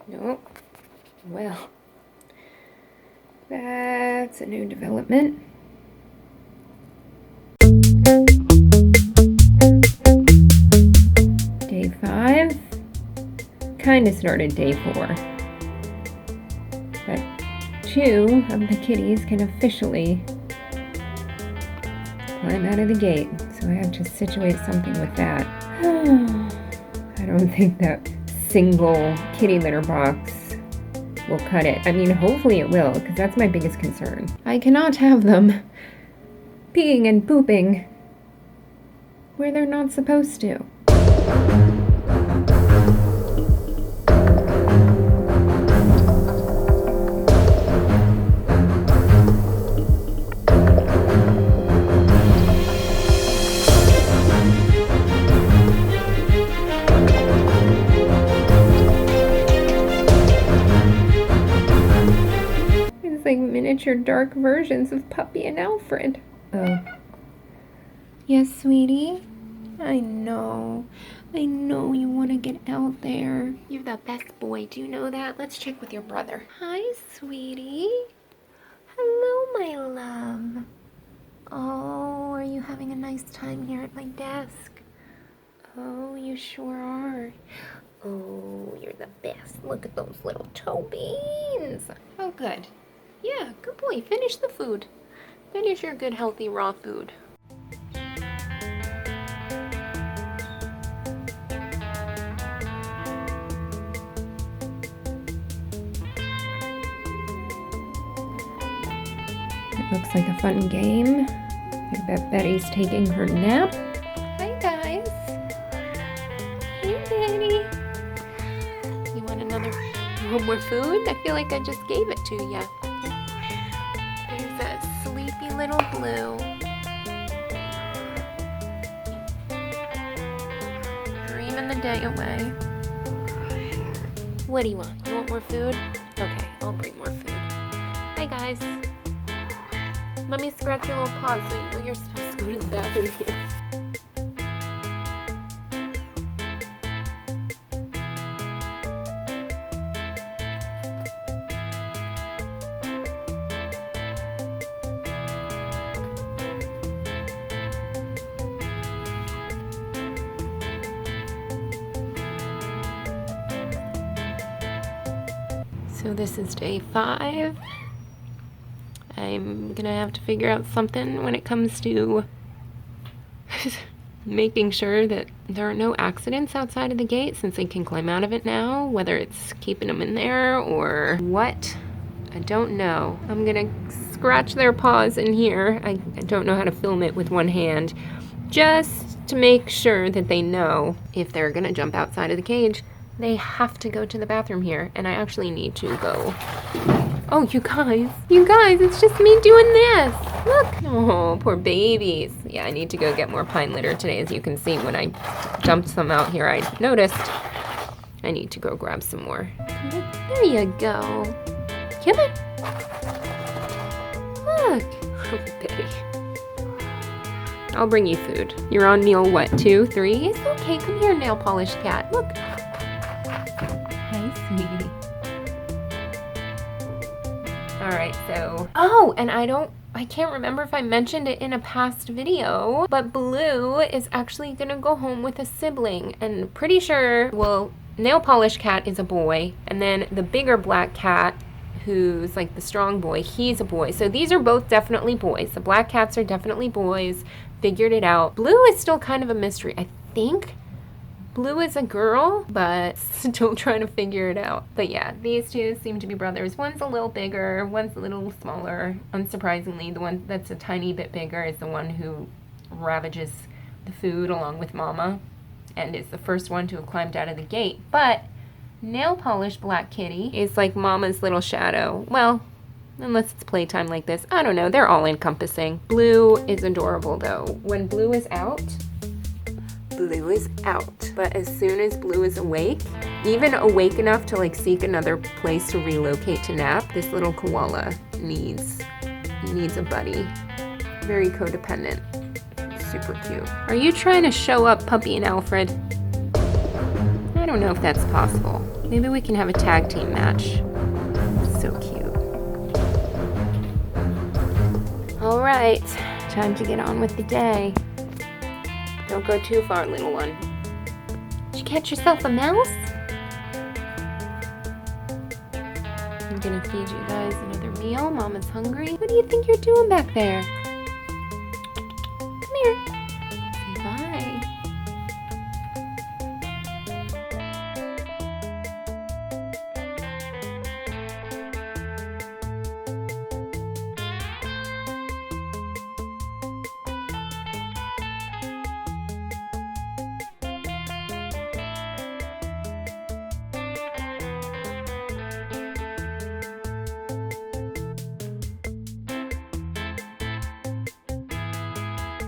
Nope. Well, that's a new development. Day 5. Kinda started day 4. But 2 of the kitties can officially climb out of the gate. So I have to situate something with that. I don't think that single kitty litter box will cut it. I mean, hopefully it will, because that's my biggest concern. I cannot have them peeing and pooping where they're not supposed to. Like miniature dark versions of Puppy and Alfred. Oh. Yes, sweetie? I know you want to get out there. You're the best boy. Do you know that? Let's check with your brother. Hi, sweetie. Hello, my love. Oh, are you having a nice time here at my desk? Oh, you sure are. Oh, you're the best. Look at those little toe beans. Oh, good. Yeah, good boy. Finish the food. Finish your good, healthy, raw food. It looks like a fun game. I bet Betty's taking her nap. Hi, guys. Hey, Betty. You want another one more food? I feel like I just gave it to you. There's a sleepy little Blue. Dreaming the day away. What do you want? You want more food? Okay, I'll bring more food. Hi, guys. Let me scratch your little paws so you know you're supposed to go to the bathroom here. So this is day 5. I'm gonna have to figure out something when it comes to making sure that there are no accidents outside of the gate, since they can climb out of it now, whether it's keeping them in there or what. I don't know. I'm gonna scratch their paws in here. I don't know how to film it with one hand, just to make sure that they know if they're gonna jump outside of the cage, they have to go to the bathroom here, and I actually need to go. Oh, you guys, it's just me doing this. Look. Oh, poor babies. Yeah, I need to go get more pine litter today. As you can see, when I dumped some out here, I noticed I need to go grab some more. There you go. Come on. Look. Oh, Betty. I'll bring you food. You're on meal, what, 2, 3? It's okay. Come here, nail polish cat. Look. Hi, sweetie. All right, so, oh, and I can't remember if I mentioned it in a past video, but Blue is actually gonna go home with a sibling, and pretty sure, well, nail polish cat is a boy, and then the bigger black cat, who's like the strong boy, he's a boy. So these are both definitely boys. The black cats are definitely boys. Figured it out. Blue is still kind of a mystery. I think Blue is a girl, but still trying to figure it out. But yeah, these two seem to be brothers. One's a little bigger, one's a little smaller. Unsurprisingly, the one that's a tiny bit bigger is the one who ravages the food along with Mama and is the first one to have climbed out of the gate. But nail polish black kitty is like Mama's little shadow. Well, unless it's playtime like this. I don't know. They're all encompassing. Blue is adorable though. When Blue is out, Blue is out. But as soon as Blue is awake, even awake enough to like seek another place to relocate to nap, this little koala needs a buddy. Very codependent. Super cute. Are you trying to show up Puppy and Alfred? I don't know if that's possible. Maybe we can have a tag team match. So cute. All right, time to get on with the day. Don't go too far, little one. Did you catch yourself a mouse? I'm gonna feed you guys another meal. Mama's hungry. What do you think you're doing back there?